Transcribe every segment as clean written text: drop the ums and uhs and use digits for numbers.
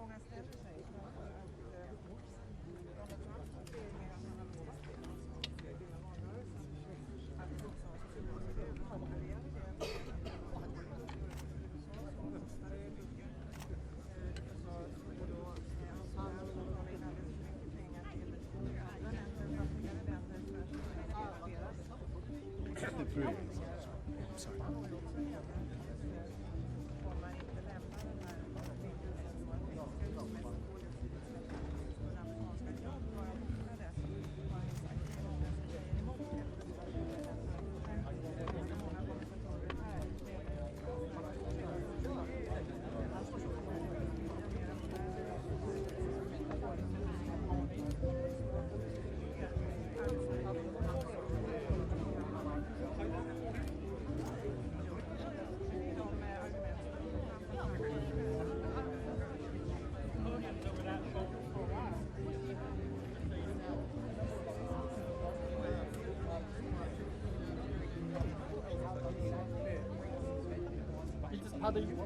många ställer sig för att Donald Trump ser mer att han har lovat det i hela valrörelsen. Att det också har så överhåll när det gäller det. Så kostar det mycket. USA skulle då låna in alldeles för mycket pengar till andra länder, fattigare länder för att finansiera deras exportpengar. Sorry. Om man inte lämnar den här förbindelsen så att minska utsläppen på den amerikanska jobb vara hotade, har han sagt att det är många som säger emot det. Ganska många kommentatorer här Hade ju...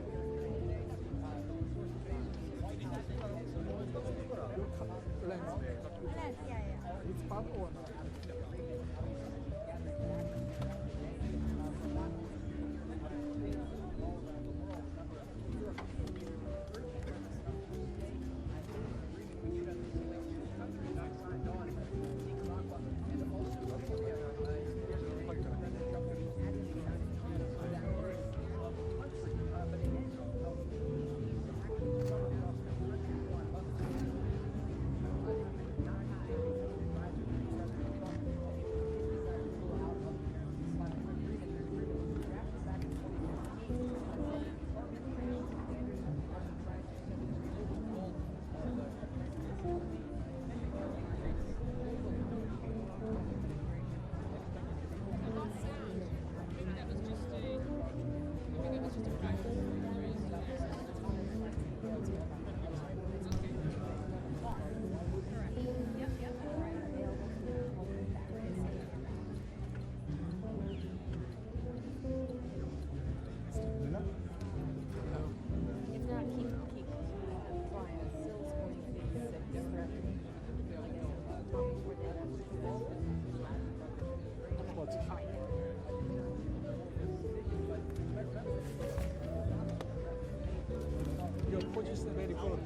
Your coach is very good.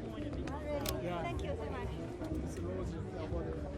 Yeah. Thank you so much. It's a rose award.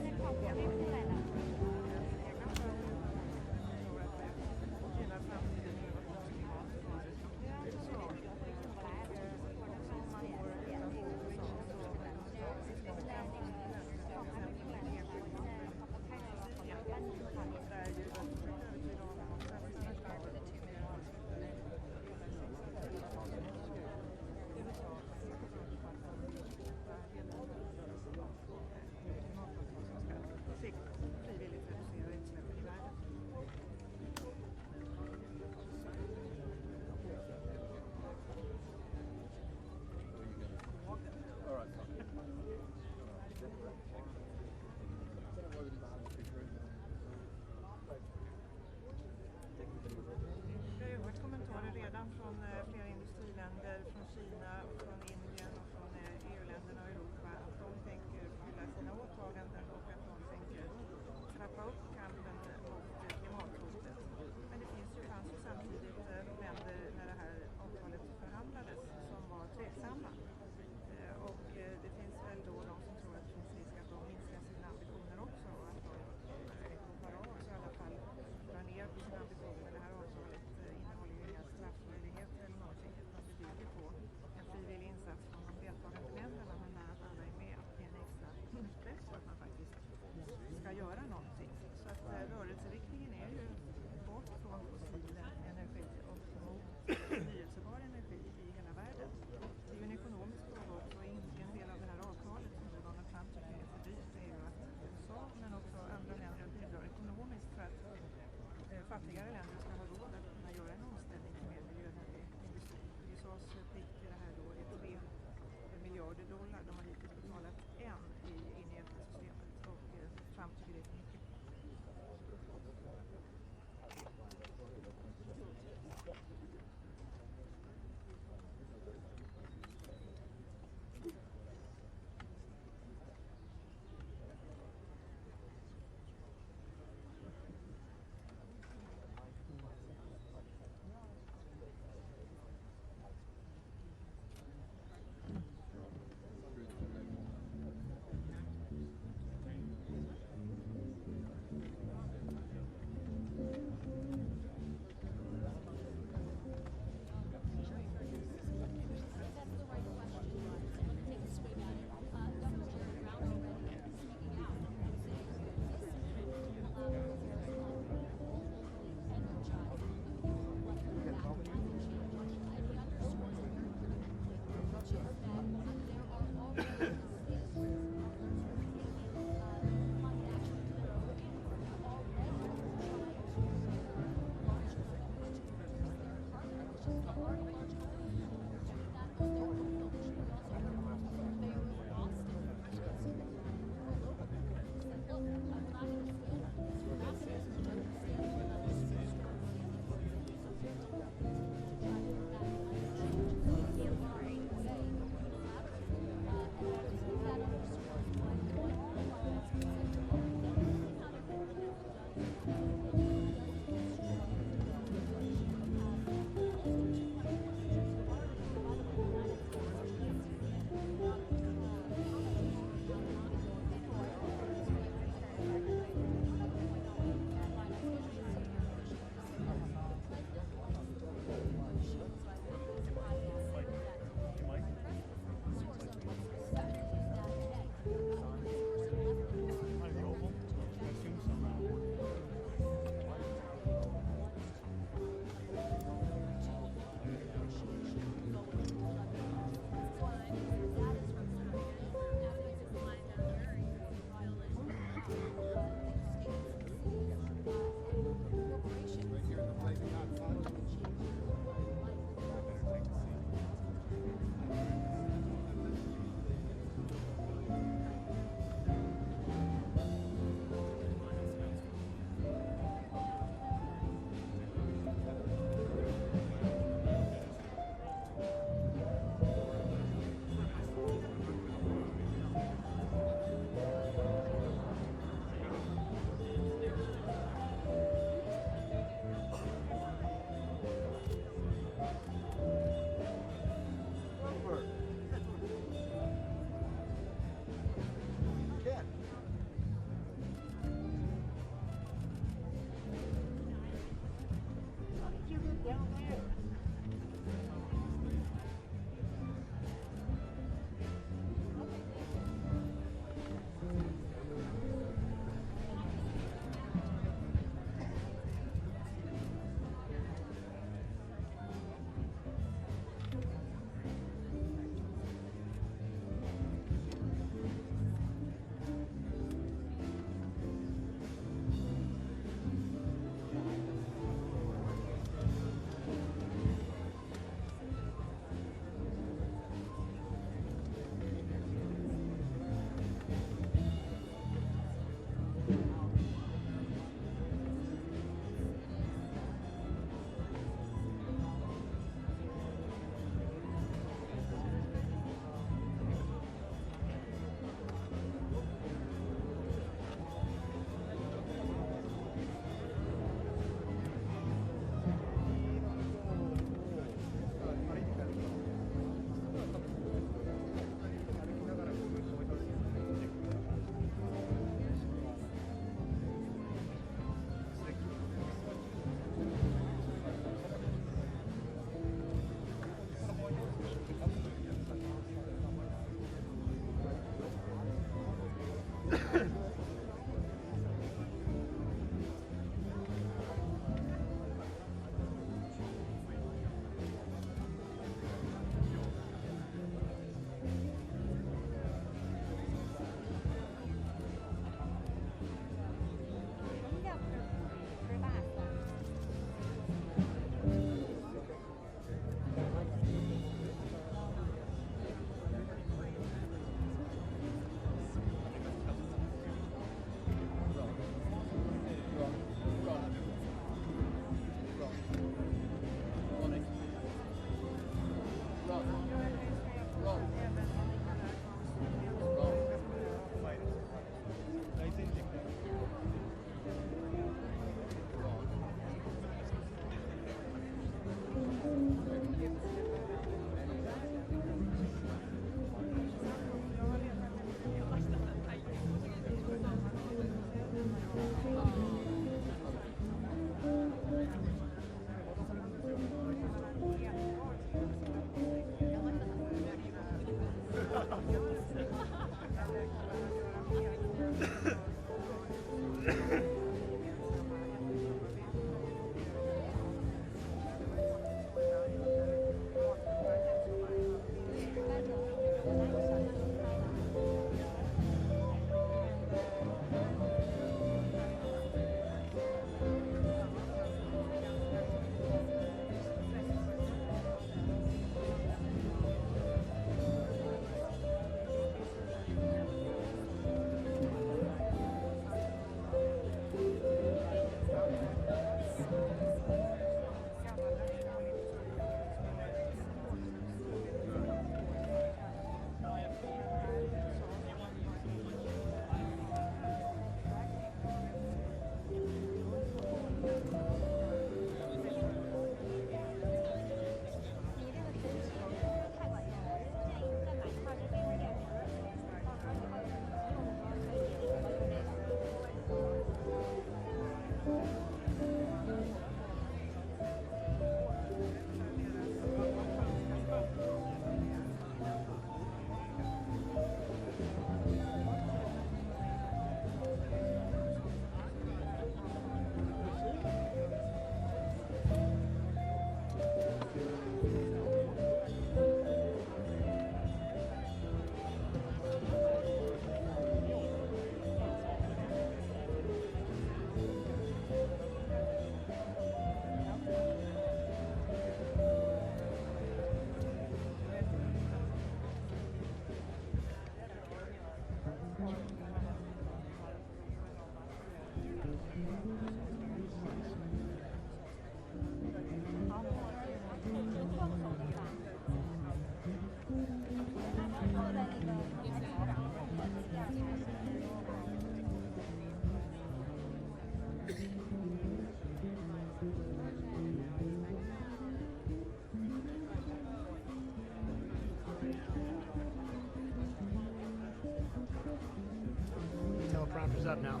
Teleprompter's up now.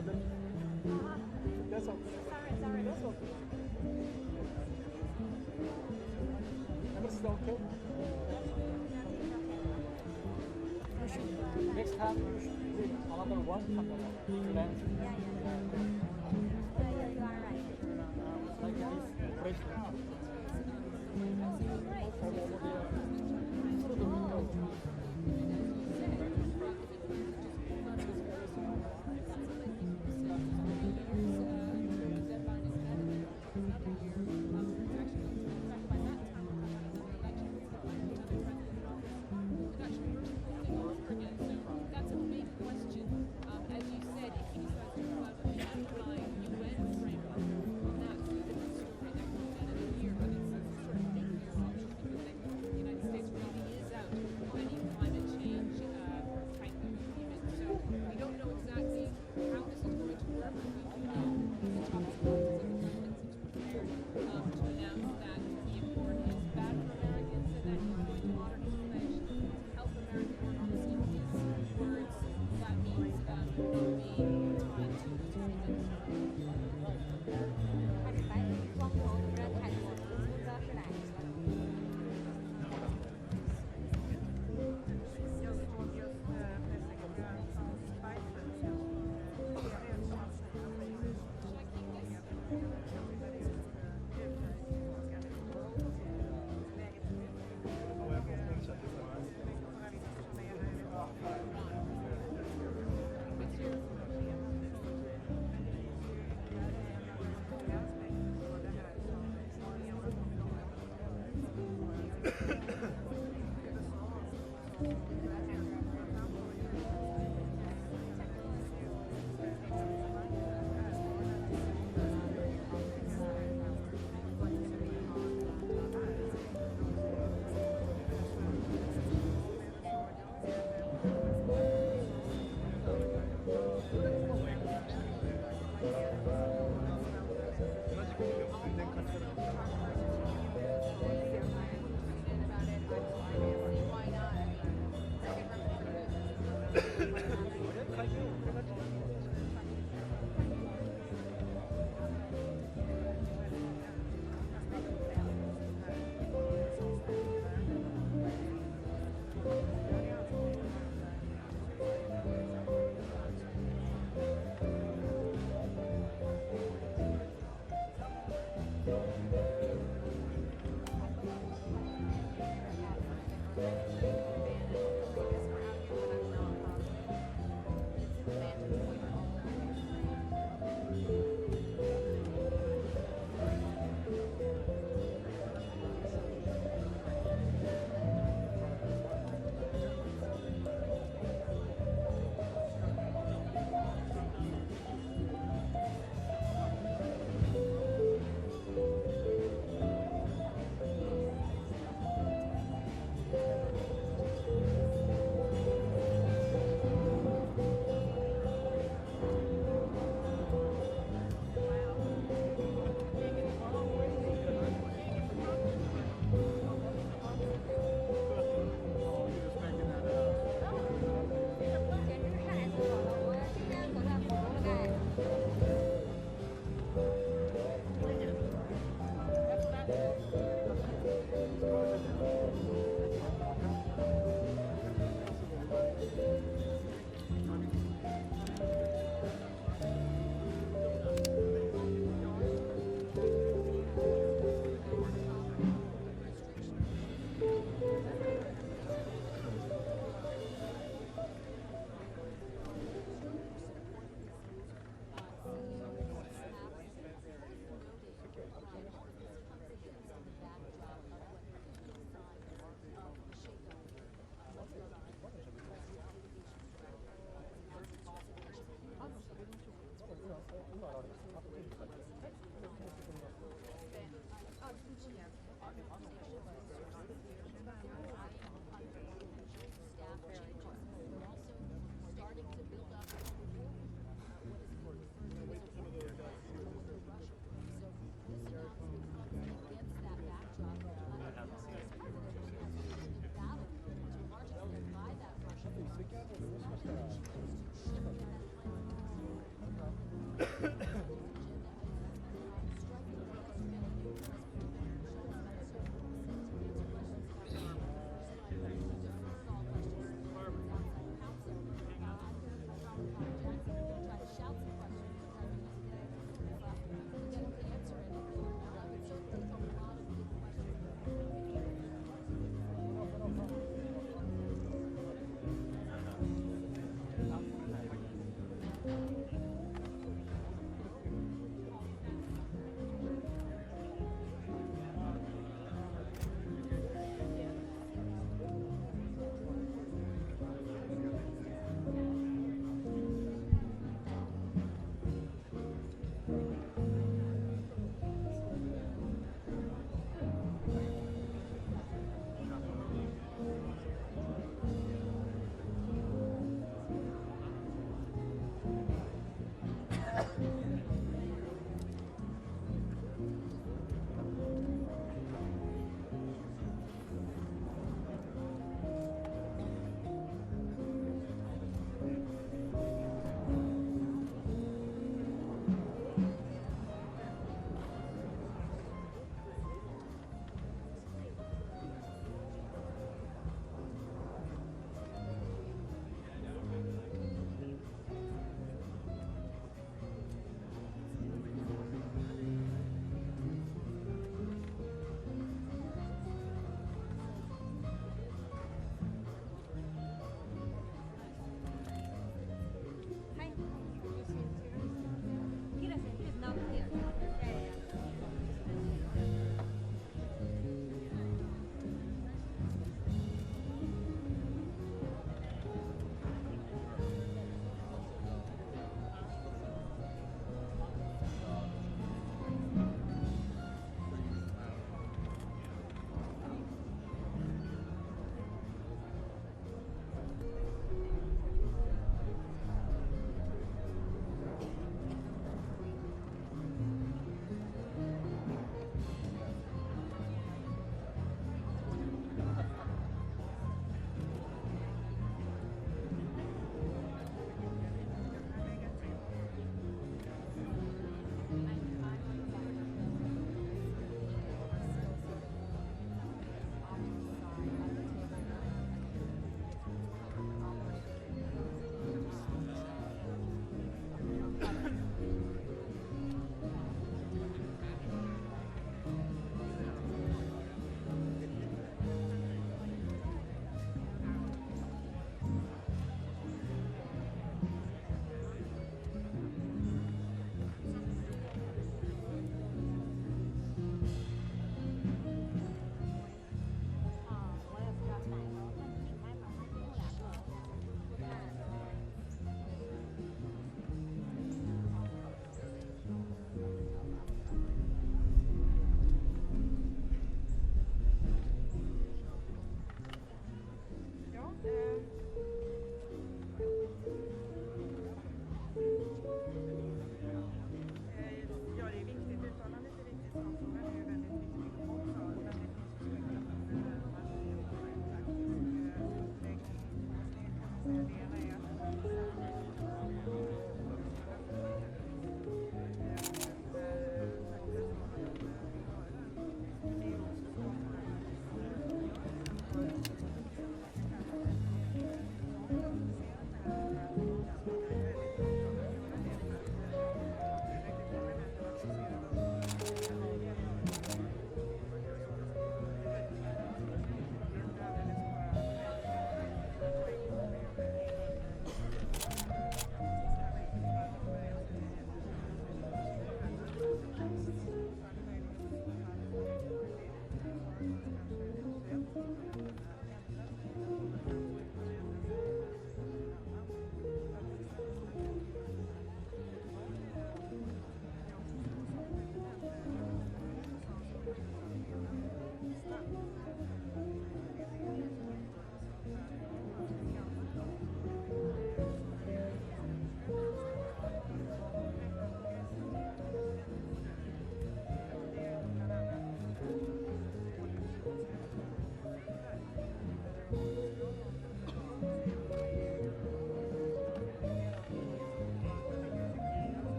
pardon. That's okay. Sorry. That's okay. Everything's okay? You should, next time you should bring another one camera to lens. Yeah, you are right. Like this, fresh. Oh, great. over there. Through the window. That's a big question. As you said, if he decides to pull out of the UN framework, that's a different story. That comes out in a year, but it's a sort of nuclear option because the United States really is out of any climate change type of agreement. So we don't know exactly how this is going to work. We do know the top supporters of the presidency is prepared to announce that the accord is bad for Americans and that he's going to honor his pledge to help American workers in his words. That means not being tied to the agreement. 开始白光头不知道看什么，不知道是哪一个。Jag såg just presssekreteraren Biden. Det är en sak Why not?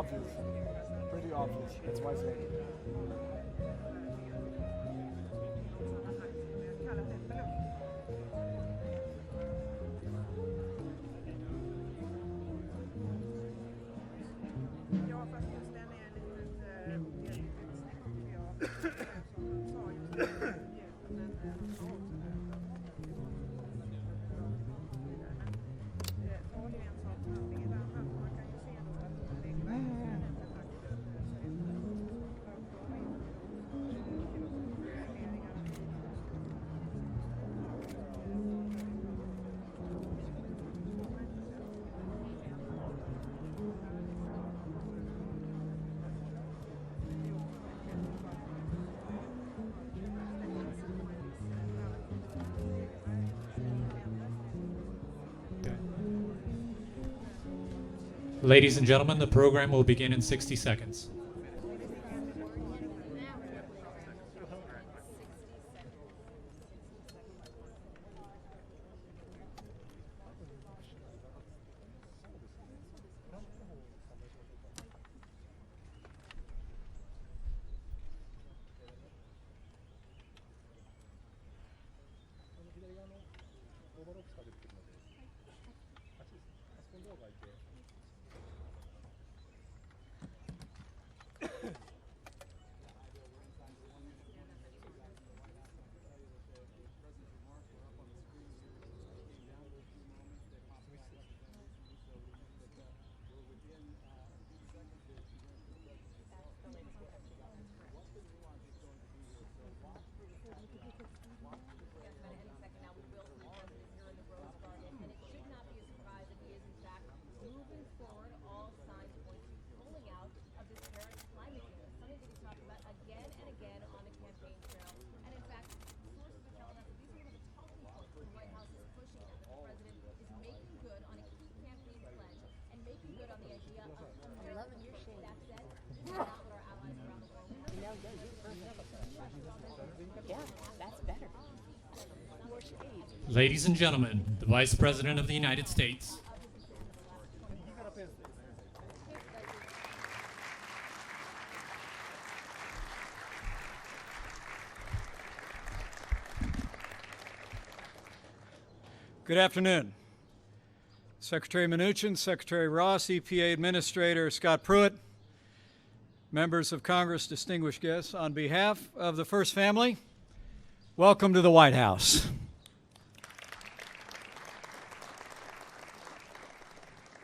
obvious. Pretty obvious. That's why I say it. Ja, fast just den är lite orealistisk tycker jag. Som sa just det, men sa också det. Var det en sak handling i det andra? Man kan ju se då att regelverket inte faktiskt ser ut Ladies and gentlemen, the program will begin in 60 seconds. Ladies and gentlemen, the Vice President of the United States. Good afternoon. Secretary Mnuchin, Secretary Ross, EPA Administrator Scott Pruitt, members of Congress, distinguished guests, on behalf of the First Family, welcome to the White House.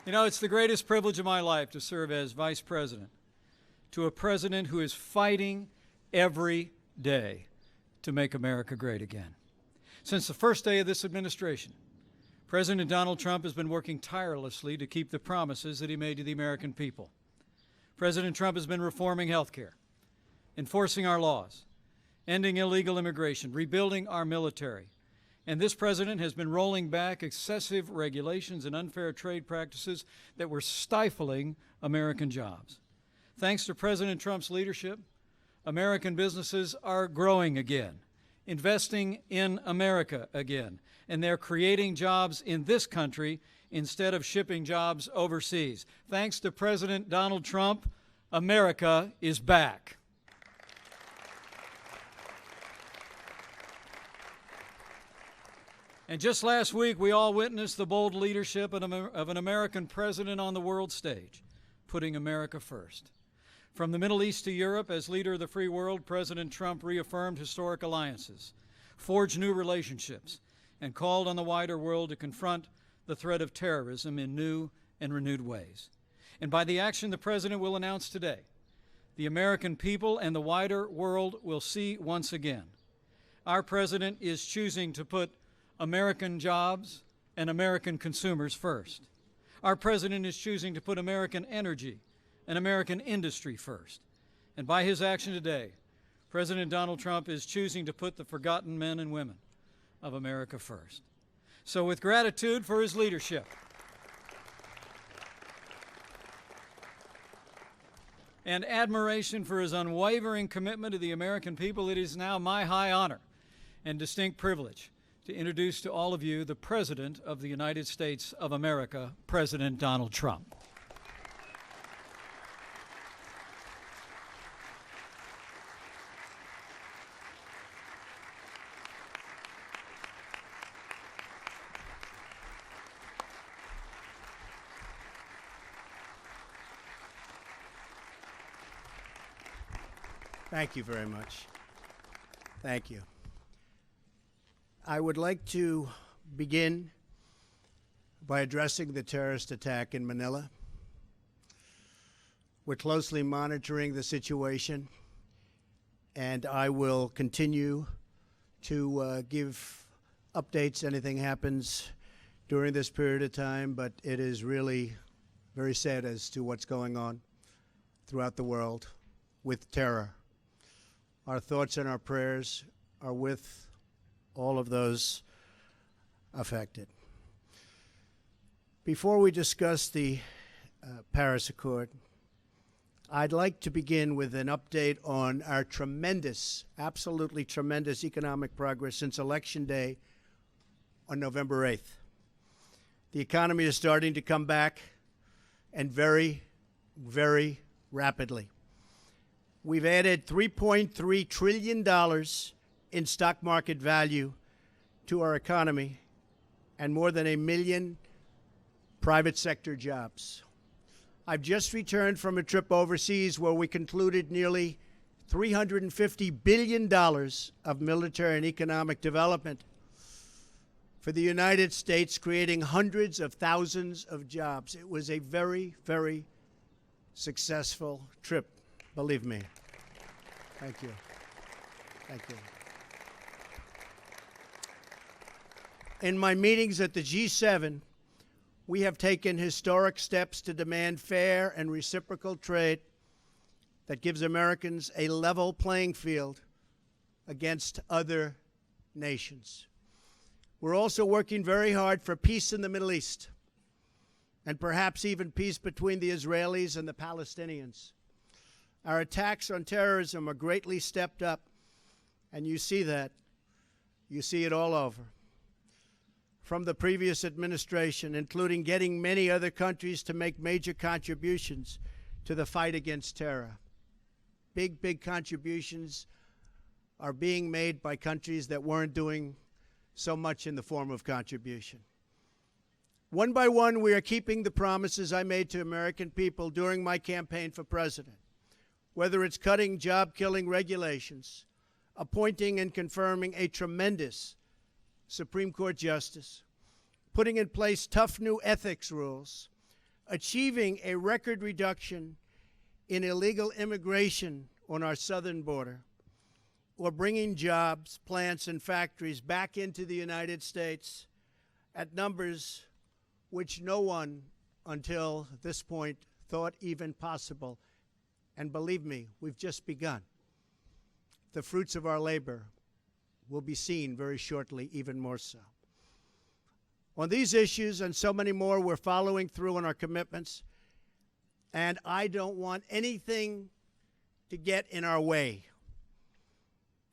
You know, it's the greatest privilege of my life to serve as Vice President to a president who is fighting every day to make America great again. Since the first day of this administration, President Donald Trump has been working tirelessly to keep the promises that he made to the American people. President Trump has been reforming health care, enforcing our laws, ending illegal immigration, rebuilding our military. And this president has been rolling back excessive regulations and unfair trade practices that were stifling American jobs. Thanks to President Trump's leadership, American businesses are growing again, investing in America again, and they're creating jobs in this country instead of shipping jobs overseas. Thanks to President Donald Trump, America is back. And just last week, we all witnessed the bold leadership of an American president on the world stage, putting America first. From the Middle East to Europe, as leader of the free world, President Trump reaffirmed historic alliances, forged new relationships, and called on the wider world to confront the threat of terrorism in new and renewed ways. And by the action the President will announce today, the American people and the wider world will see once again. Our President is choosing to put American jobs and American consumers first. Our President is choosing to put American energy and American industry first. And by his action today, President Donald Trump is choosing to put the forgotten men and women of America first. So with gratitude for his leadership and admiration for his unwavering commitment to the American people, it is now my high honor and distinct privilege to introduce to all of you the President of the United States of America, President Donald Trump. Thank you very much. Thank you. I would like to begin by addressing the terrorist attack in Manila. We're closely monitoring the situation, and I will continue to give updates. Anything happens during this period of time, but it is really very sad as to what's going on throughout the world with terror. Our thoughts and our prayers are with all of those affected. Before we discuss the Paris Accord, I'd like to begin with an update on our tremendous, absolutely tremendous economic progress since Election Day on November 8th. The economy is starting to come back, and very, very rapidly. We've added $3.3 trillion in stock market value to our economy and more than 1 million private sector jobs. I've just returned from a trip overseas where we concluded nearly $350 billion of military and economic development for the United States, creating hundreds of thousands of jobs. It was a very, very successful trip, believe me. Thank you. Thank you. In my meetings at the G7, we have taken historic steps to demand fair and reciprocal trade that gives Americans a level playing field against other nations. We're also working very hard for peace in the Middle East, and perhaps even peace between the Israelis and the Palestinians. Our attacks on terrorism are greatly stepped up, and you see that. You see it all over. From the previous administration, including getting many other countries to make major contributions to the fight against terror. Big, big contributions are being made by countries that weren't doing so much in the form of contribution. One by one, we are keeping the promises I made to American people during my campaign for president, whether it's cutting job-killing regulations, appointing and confirming a tremendous Supreme Court justice, putting in place tough new ethics rules, achieving a record reduction in illegal immigration on our southern border, or bringing jobs, plants, and factories back into the United States at numbers which no one until this point thought even possible. And believe me, we've just begun. The fruits of our labor will be seen very shortly, even more so. On these issues and so many more, we're following through on our commitments, and I don't want anything to get in our way.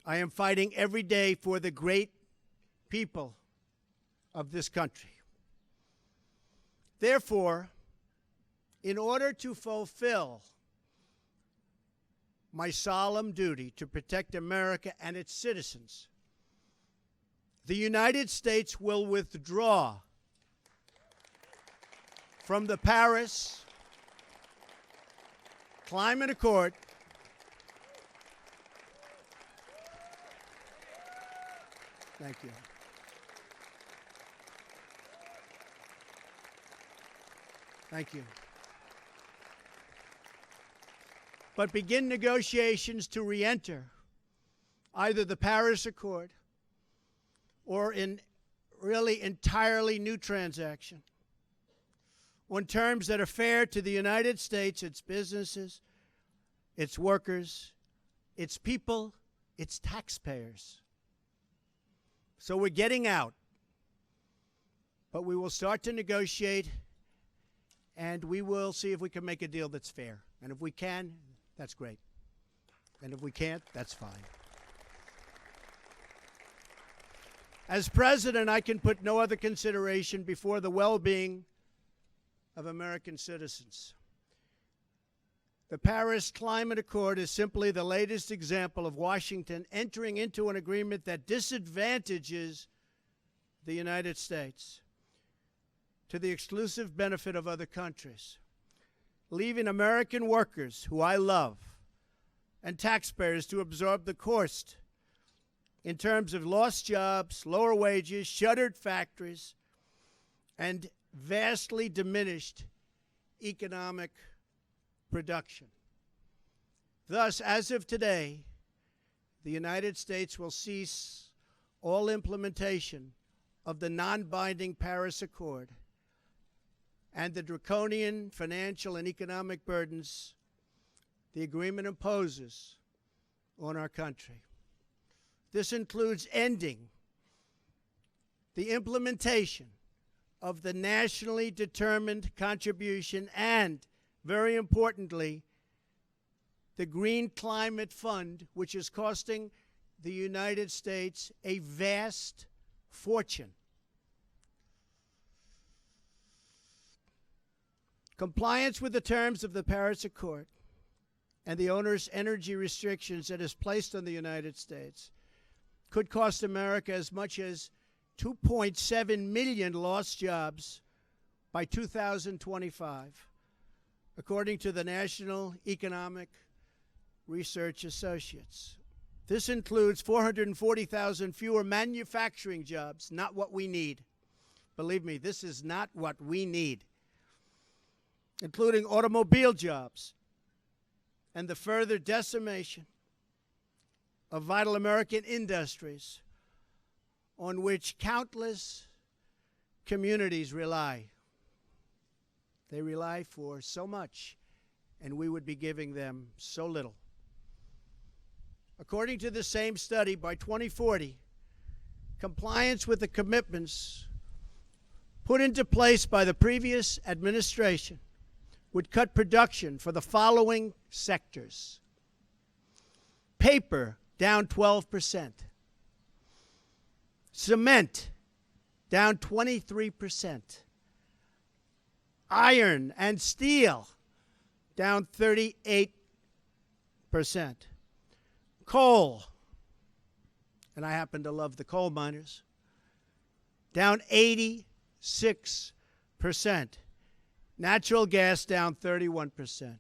I am fighting every day for the great people of this country. Therefore, in order to fulfill my solemn duty to protect America and its citizens, the United States will withdraw from the Paris Climate Accord Thank you. Thank you. But begin negotiations to re-enter either the Paris Accord or in really entirely new transaction on terms that are fair to the United States, its businesses, its workers, its people, its taxpayers. So we're getting out, but we will start to negotiate, and we will see if we can make a deal that's fair. And if we can, that's great. And if we can't, that's fine. As president, I can put no other consideration before the well-being of American citizens. The Paris Climate Accord is simply the latest example of Washington entering into an agreement that disadvantages the United States to the exclusive benefit of other countries, leaving American workers, who I love, and taxpayers to absorb the cost in terms of lost jobs, lower wages, shuttered factories, and vastly diminished economic production. Thus, as of today, the United States will cease all implementation of the non-binding Paris Accord and the draconian financial and economic burdens the agreement imposes on our country. This includes ending the implementation of the nationally determined contribution and, very importantly, the Green Climate Fund, which is costing the United States a vast fortune. Compliance with the terms of the Paris Accord and the onerous energy restrictions that is placed on the United States could cost America as much as 2.7 million lost jobs by 2025, according to the National Economic Research Associates. This includes 440,000 fewer manufacturing jobs, not what we need. Believe me, this is not what we need. Including automobile jobs and the further decimation of vital American industries on which countless communities rely. They rely for so much, and we would be giving them so little. According to the same study, by 2040, compliance with the commitments put into place by the previous administration would cut production for the following sectors: paper, down 12%. Cement, down 23%. Iron and steel, down 38%. Coal, and I happen to love the coal miners, down 86%. Natural gas, down 31%.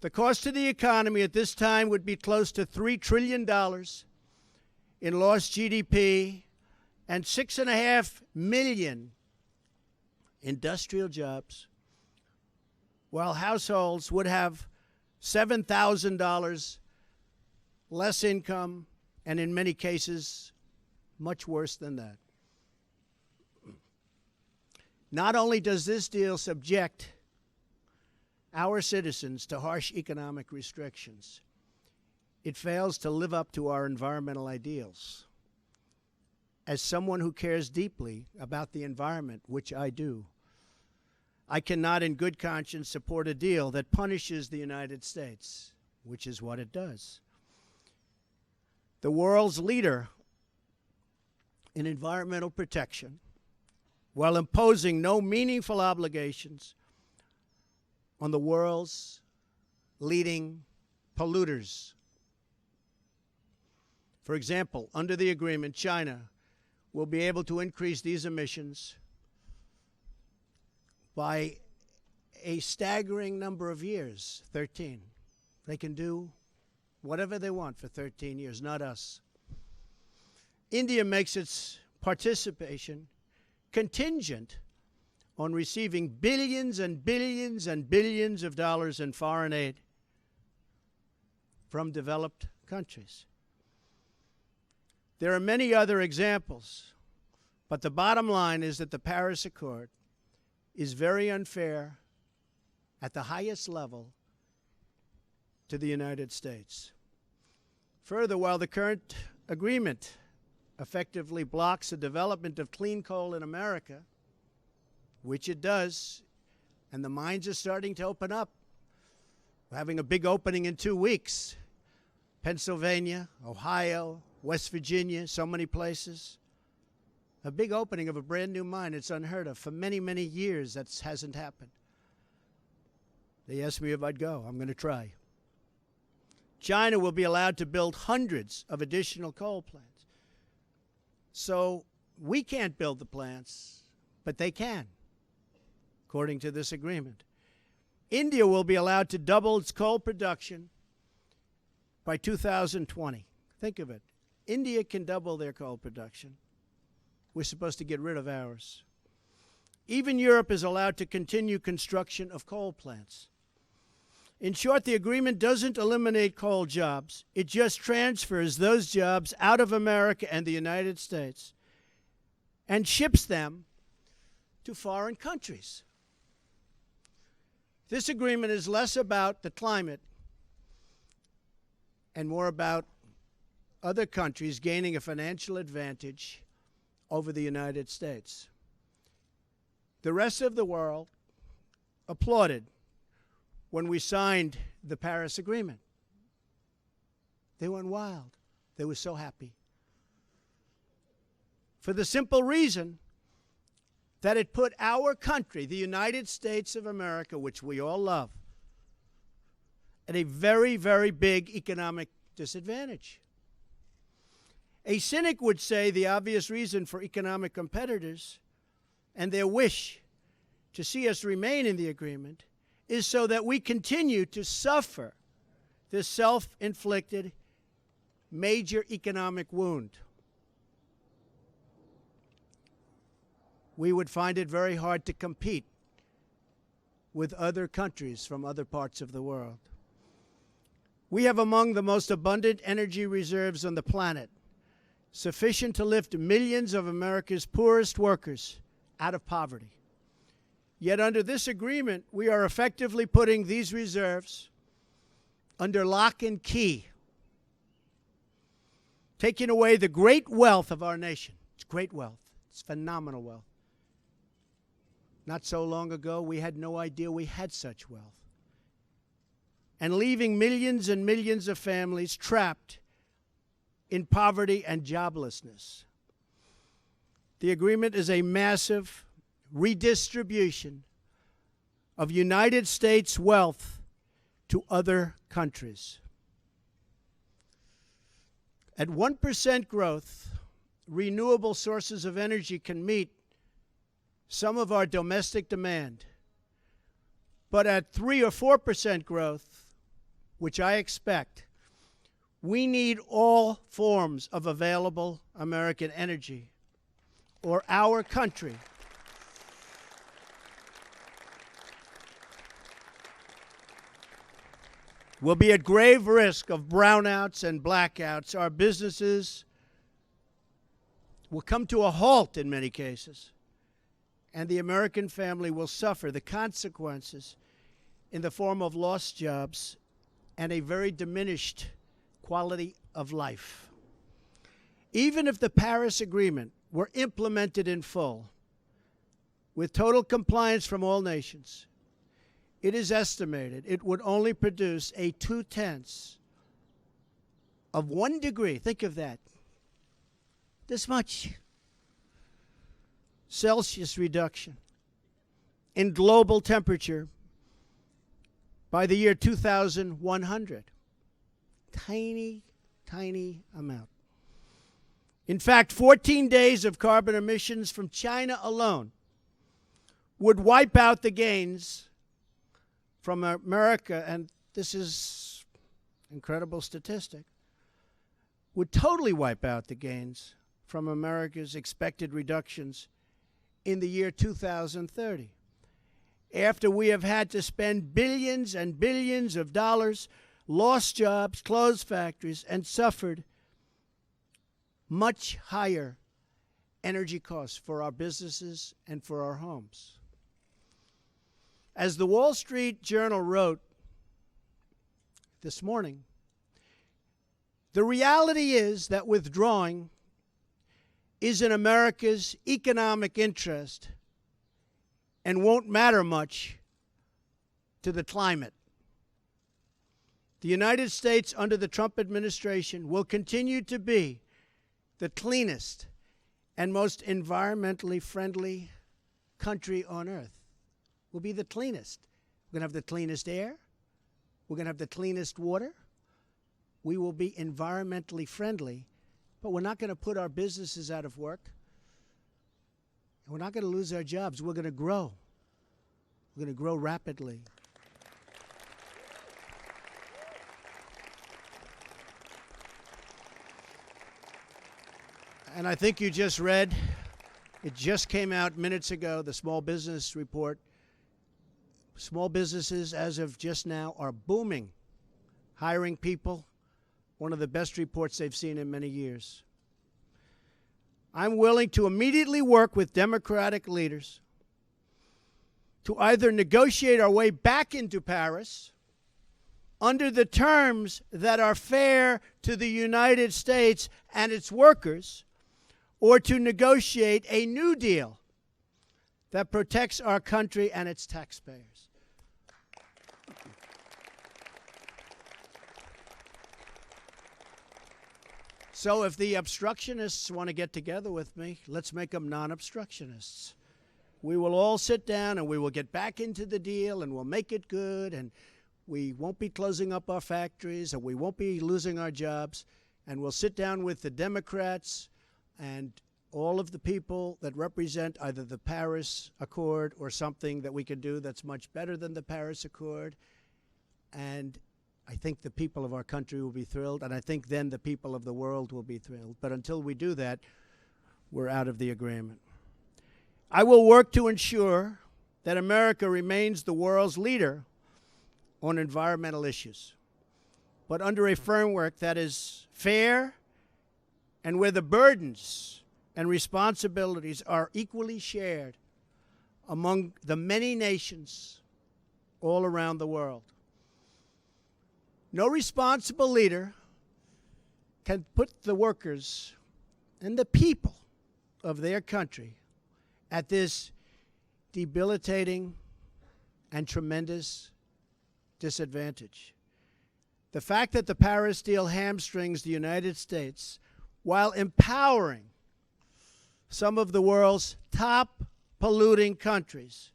The cost to the economy at this time would be close to $3 trillion in lost GDP and 6.5 million industrial jobs, while households would have $7,000 less income, and in many cases, much worse than that. Not only does this deal subject our citizens to harsh economic restrictions, it fails to live up to our environmental ideals. As someone who cares deeply about the environment, which I do, I cannot in good conscience support a deal that punishes the United States, which is what it does. The world's leader in environmental protection, while imposing no meaningful obligations on the world's leading polluters. For example, under the agreement, China will be able to increase these emissions by a staggering number of years, 13. They can do whatever they want for 13 years, not us. India makes its participation contingent on receiving billions and billions and billions of dollars in foreign aid from developed countries. There are many other examples, but the bottom line is that the Paris Accord is very unfair at the highest level to the United States. Further, while the current agreement effectively blocks the development of clean coal in America, which it does, and the mines are starting to open up. We're having a big opening in 2 weeks. Pennsylvania, Ohio, West Virginia, so many places. A big opening of a brand new mine. It's unheard of. For many, many years, that hasn't happened. They asked me if I'd go. I'm going to try. China will be allowed to build hundreds of additional coal plants. So we can't build the plants, but they can, according to this agreement. India will be allowed to double its coal production by 2020. Think of it. India can double their coal production. We're supposed to get rid of ours. Even Europe is allowed to continue construction of coal plants. In short, the agreement doesn't eliminate coal jobs. It just transfers those jobs out of America and the United States and ships them to foreign countries. This agreement is less about the climate and more about other countries gaining a financial advantage over the United States. The rest of the world applauded when we signed the Paris Agreement. They went wild. They were so happy. For the simple reason that it put our country, the United States of America, which we all love, at a very, very big economic disadvantage. A cynic would say the obvious reason for economic competitors and their wish to see us remain in the agreement is so that we continue to suffer this self-inflicted major economic wound. We would find it very hard to compete with other countries from other parts of the world. We have among the most abundant energy reserves on the planet, sufficient to lift millions of America's poorest workers out of poverty. Yet under this agreement, we are effectively putting these reserves under lock and key, taking away the great wealth of our nation. It's great wealth. It's phenomenal wealth. Not so long ago, we had no idea we had such wealth. And leaving millions and millions of families trapped in poverty and joblessness. The agreement is a massive redistribution of United States wealth to other countries. At 1% growth, renewable sources of energy can meet some of our domestic demand. But at 3 or 4% growth, which I expect, we need all forms of available American energy, or our country will be at grave risk of brownouts and blackouts. Our businesses will come to a halt in many cases, and the American family will suffer the consequences in the form of lost jobs and a very diminished quality of life. Even if the Paris Agreement were implemented in full, with total compliance from all nations, it is estimated it would only produce a 0.2 of 1 degree, think of that, this much Celsius reduction in global temperature by the year 2100. Tiny, tiny amount. In fact, 14 days of carbon emissions from China alone would wipe out the gains from America, and this is an incredible statistic, would totally wipe out the gains from America's expected reductions in the year 2030. After we have had to spend billions and billions of dollars, lost jobs, closed factories, and suffered much higher energy costs for our businesses and for our homes. As the Wall Street Journal wrote this morning, the reality is that withdrawing is in America's economic interest and won't matter much to the climate. The United States under the Trump administration will continue to be the cleanest and most environmentally friendly country on earth. We'll be the cleanest. We're going to have the cleanest air. We're going to have the cleanest water. We will be environmentally friendly, but we're not going to put our businesses out of work. And we're not going to lose our jobs. We're going to grow. We're going to grow rapidly. And I think you just read, it just came out minutes ago, the small business report. Small businesses, as of just now, are booming, hiring people. One of the best reports they've seen in many years. I'm willing to immediately work with Democratic leaders to either negotiate our way back into Paris under the terms that are fair to the United States and its workers, or to negotiate a new deal that protects our country and its taxpayers. So if the obstructionists want to get together with me, let's make them non-obstructionists. We will all sit down and we will get back into the deal and we'll make it good, and we won't be closing up our factories and we won't be losing our jobs, and we'll sit down with the Democrats and all of the people that represent either the Paris Accord or something that we can do that's much better than the Paris Accord. And I think the people of our country will be thrilled, and I think then the people of the world will be thrilled. But until we do that, we're out of the agreement. I will work to ensure that America remains the world's leader on environmental issues, but under a framework that is fair and where the burdens and responsibilities are equally shared among the many nations all around the world. No responsible leader can put the workers and the people of their country at this debilitating and tremendous disadvantage. The fact that the Paris deal hamstrings the United States while empowering some of the world's top polluting countries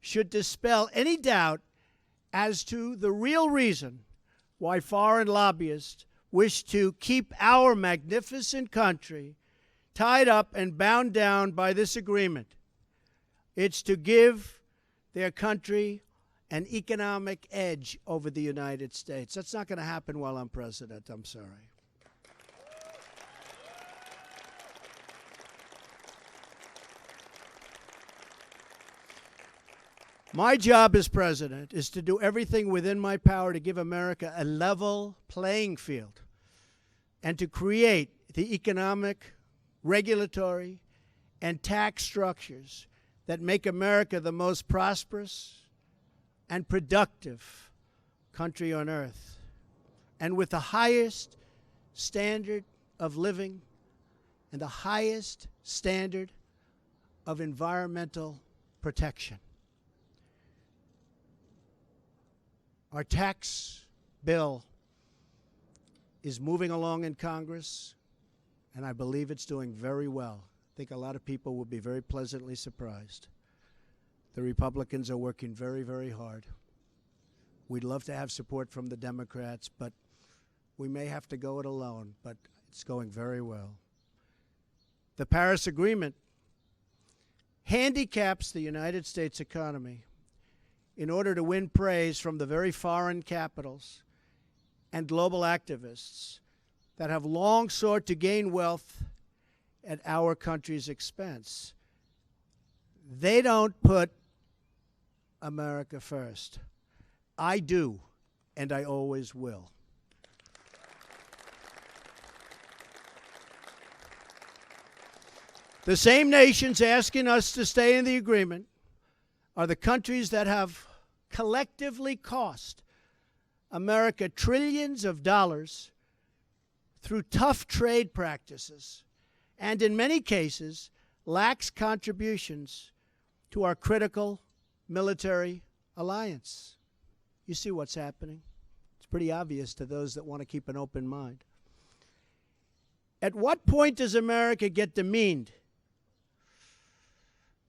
should dispel any doubt as to the real reason why foreign lobbyists wish to keep our magnificent country tied up and bound down by this agreement. It's to give their country an economic edge over the United States. That's not going to happen while I'm president. I'm sorry. My job as president is to do everything within my power to give America a level playing field and to create the economic, regulatory, and tax structures that make America the most prosperous and productive country on earth, and with the highest standard of living and the highest standard of environmental protection. Our tax bill is moving along in Congress, and I believe it's doing very well. I think a lot of people will be very pleasantly surprised. The Republicans are working very, very hard. We'd love to have support from the Democrats, but we may have to go it alone, but it's going very well. The Paris Agreement handicaps the United States economy in order to win praise from the very foreign capitals and global activists that have long sought to gain wealth at our country's expense. They don't put America first. I do, and I always will. The same nations asking us to stay in the agreement are the countries that have collectively cost America trillions of dollars through tough trade practices and, in many cases, lax contributions to our critical military alliance. You see what's happening. It's pretty obvious to those that want to keep an open mind. At what point does America get demeaned?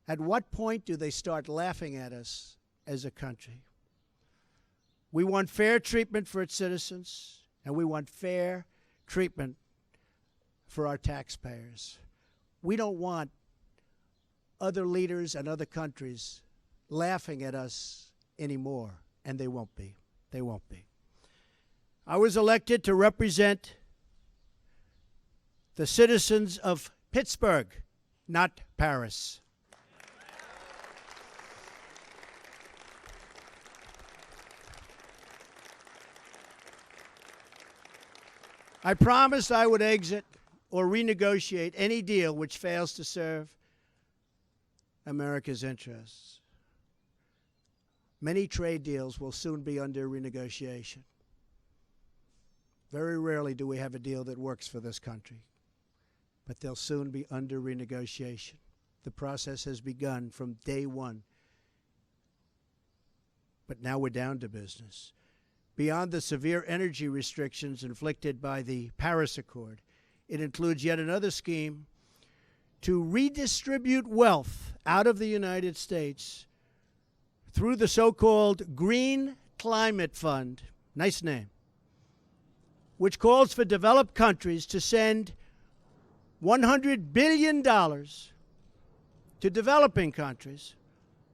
At what point do they start laughing at us as a country? We want fair treatment for its citizens, and we want fair treatment for our taxpayers. We don't want other leaders and other countries laughing at us anymore, and they won't be. They won't be. I was elected to represent the citizens of Pittsburgh, not Paris. I promised I would exit or renegotiate any deal which fails to serve America's interests. Many trade deals will soon be under renegotiation. Very rarely do we have a deal that works for this country, but they'll soon be under renegotiation. The process has begun from day one, but now we're down to business. Beyond the severe energy restrictions inflicted by the Paris Accord, it includes yet another scheme to redistribute wealth out of the United States through the so-called Green Climate Fund, nice name, which calls for developed countries to send $100 billion to developing countries,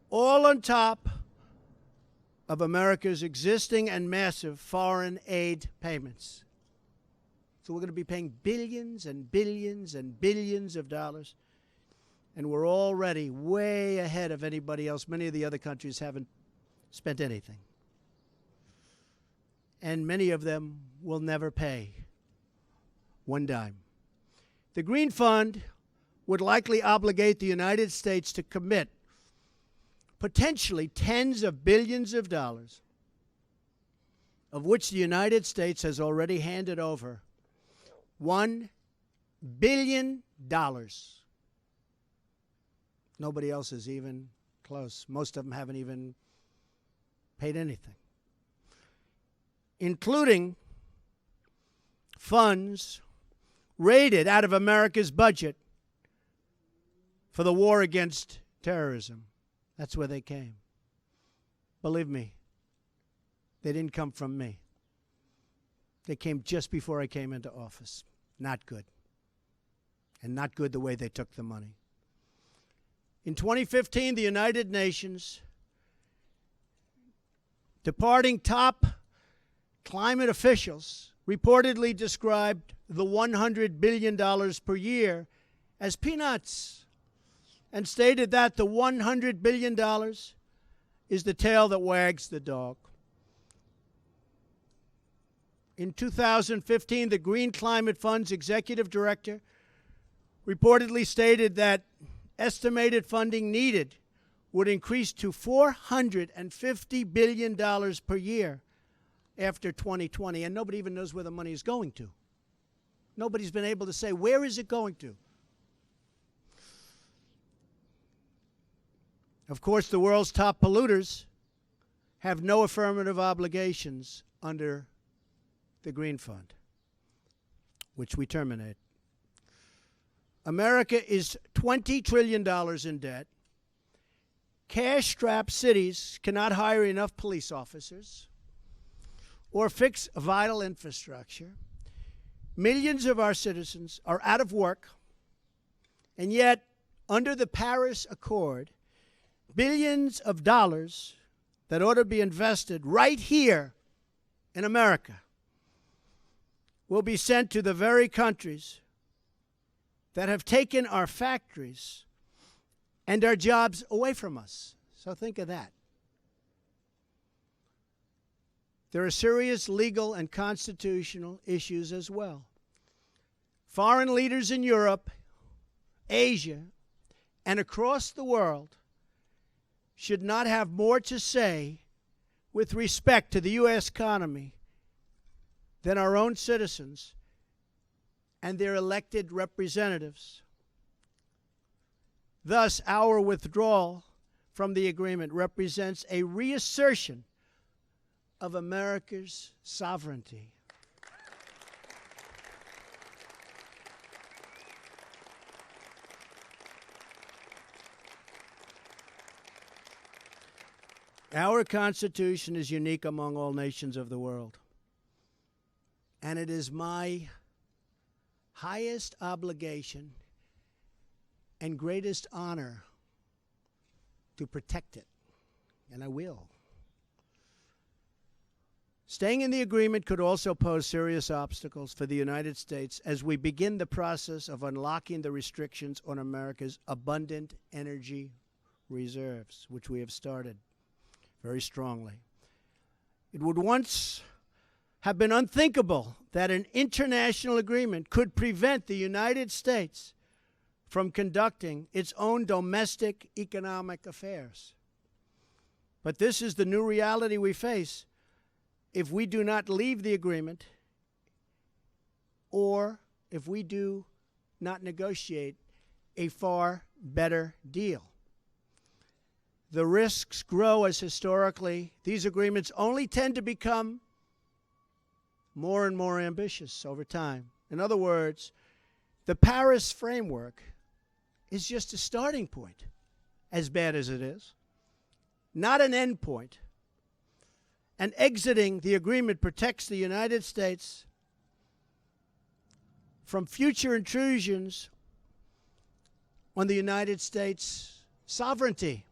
all on top of America's existing and massive foreign aid payments. So we're going to be paying billions and billions and billions of dollars, and we're already way ahead of anybody else. Many of the other countries haven't spent anything, and many of them will never pay one dime. The Green Fund would likely obligate the United States to commit potentially tens of billions of dollars, of which the United States has already handed over $1 billion. Nobody else is even close. Most of them haven't even paid anything, including funds raided out of America's budget for the war against terrorism. That's where they came. Believe me, they didn't come from me. They came just before I came into office. Not good. And not good the way they took the money. In 2015, the United Nations, departing top climate officials, reportedly described the $100 billion per year as peanuts, and stated that the $100 billion is the tail that wags the dog. In 2015, the Green Climate Fund's executive director reportedly stated that estimated funding needed would increase to $450 billion per year after 2020, and nobody even knows where the money is going to. Nobody's been able to say, where is it going to? Of course, the world's top polluters have no affirmative obligations under the Green Fund, which we terminate. America is $20 trillion in debt. Cash-strapped cities cannot hire enough police officers or fix vital infrastructure. Millions of our citizens are out of work, and yet, under the Paris Accord, billions of dollars that ought to be invested right here in America will be sent to the very countries that have taken our factories and our jobs away from us. So think of that. There are serious legal and constitutional issues as well. Foreign leaders in Europe, Asia, and across the world should not have more to say with respect to the U.S. economy than our own citizens and their elected representatives. Thus, our withdrawal from the agreement represents a reassertion of America's sovereignty. Our Constitution is unique among all nations of the world, and it is my highest obligation and greatest honor to protect it, and I will. Staying in the agreement could also pose serious obstacles for the United States as we begin the process of unlocking the restrictions on America's abundant energy reserves, which we have started very strongly. It would once have been unthinkable that an international agreement could prevent the United States from conducting its own domestic economic affairs. But this is the new reality we face if we do not leave the agreement or if we do not negotiate a far better deal. The risks grow as historically these agreements only tend to become more and more ambitious over time. In other words, the Paris framework is just a starting point, as bad as it is, not an end point. And exiting the agreement protects the United States from future intrusions on the United States' sovereignty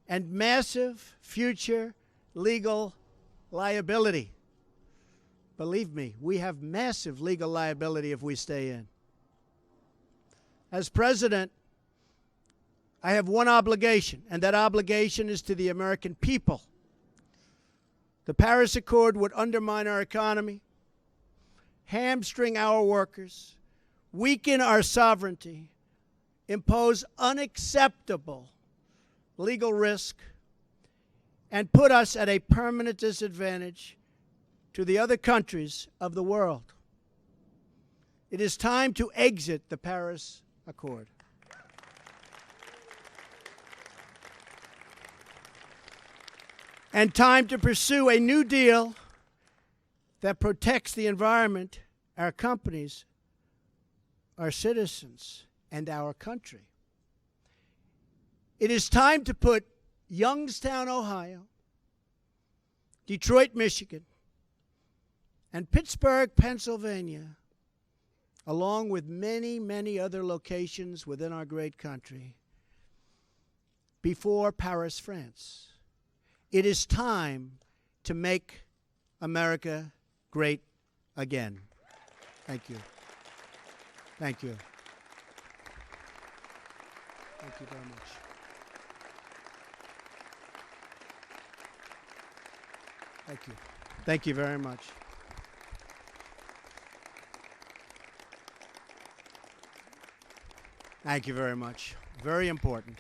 and massive future legal liability. Believe me, we have massive legal liability if we stay in. As president, I have one obligation, and that obligation is to the American people. The Paris Accord would undermine our economy, hamstring our workers, weaken our sovereignty, impose unacceptable legal risk, and put us at a permanent disadvantage to the other countries of the world. It is time to exit the Paris Accord. And time to pursue a new deal that protects the environment, our companies, our citizens, and our country. It is time to put Youngstown, Ohio, Detroit, Michigan, and Pittsburgh, Pennsylvania, along with many, many other locations within our great country, before Paris, France. It is time to make America great again. Thank you. Thank you. Thank you very much. Thank you. Thank you very much. Thank you very much. Very important.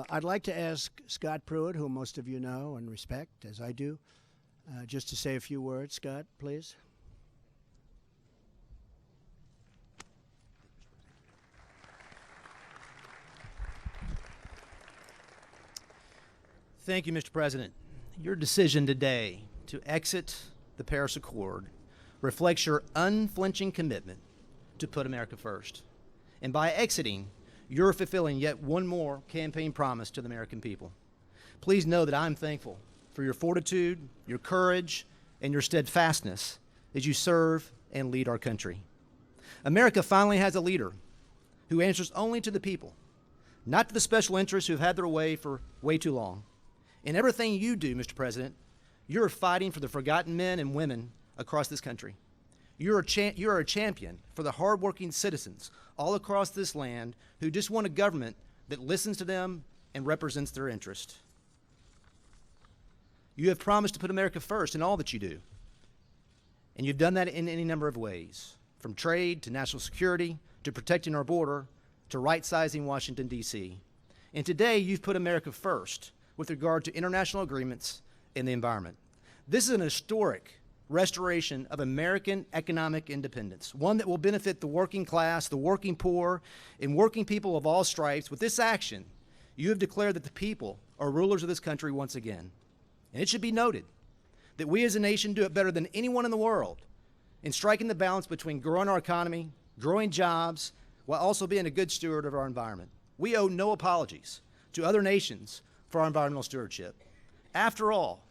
I'd like to ask Scott Pruitt, who most of you know and respect, as I do, just to say a few words. Scott, please. Thank you, Mr. President. Your decision today to exit the Paris Accord reflects your unflinching commitment to put America first. And by exiting, you're fulfilling yet one more campaign promise to the American people. Please know that I'm thankful for your fortitude, your courage, and your steadfastness as you serve and lead our country. America finally has a leader who answers only to the people, not to the special interests who've had their way for way too long. In everything you do, Mr. President, you're fighting for the forgotten men and women across this country. You're a champion for the hardworking citizens all across this land who just want a government that listens to them and represents their interest. You have promised to put America first in all that you do. And you've done that in any number of ways, from trade to national security to protecting our border to right-sizing Washington, D.C. And today you've put America first with regard to international agreements and the environment. This is an historic restoration of American economic independence, one that will benefit the working class, the working poor, and working people of all stripes. With this action, you have declared that the people are rulers of this country once again. And it should be noted that we as a nation do it better than anyone in the world in striking the balance between growing our economy, growing jobs, while also being a good steward of our environment. We owe no apologies to other nations for our environmental stewardship. After all,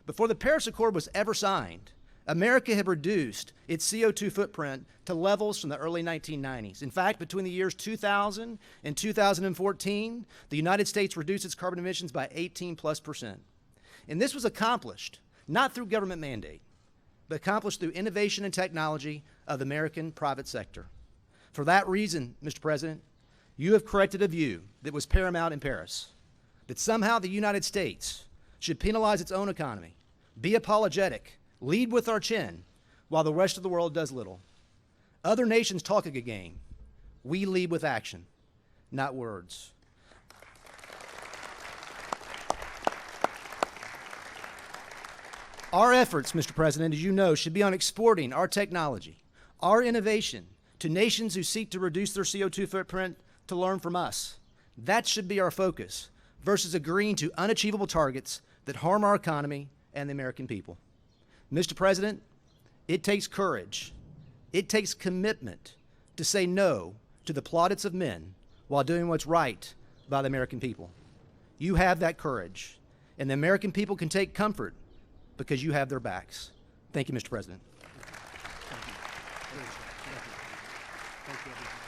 before the Paris Accord was ever signed, America had reduced its CO2 footprint to levels from the early 1990s. In fact, between the years 2000 and 2014, the United States reduced its carbon emissions by 18+%. And this was accomplished not through government mandate, but accomplished through innovation and technology of the American private sector. For that reason, Mr. President, you have corrected a view that was paramount in Paris, that somehow the United States should penalize its own economy, be apologetic, lead with our chin, while the rest of the world does little. Other nations talk a good game. We lead with action, not words. Our efforts, Mr. President, as you know, should be on exporting our technology, our innovation, to nations who seek to reduce their CO2 footprint to learn from us. That should be our focus, versus agreeing to unachievable targets that harm our economy and the American people. Mr. President, it takes courage, it takes commitment to say no to the plaudits of men while doing what's right by the American people. You have that courage, and the American people can take comfort because you have their backs. Thank you, Mr. President. Thank you. Thank you. Thank you, everybody.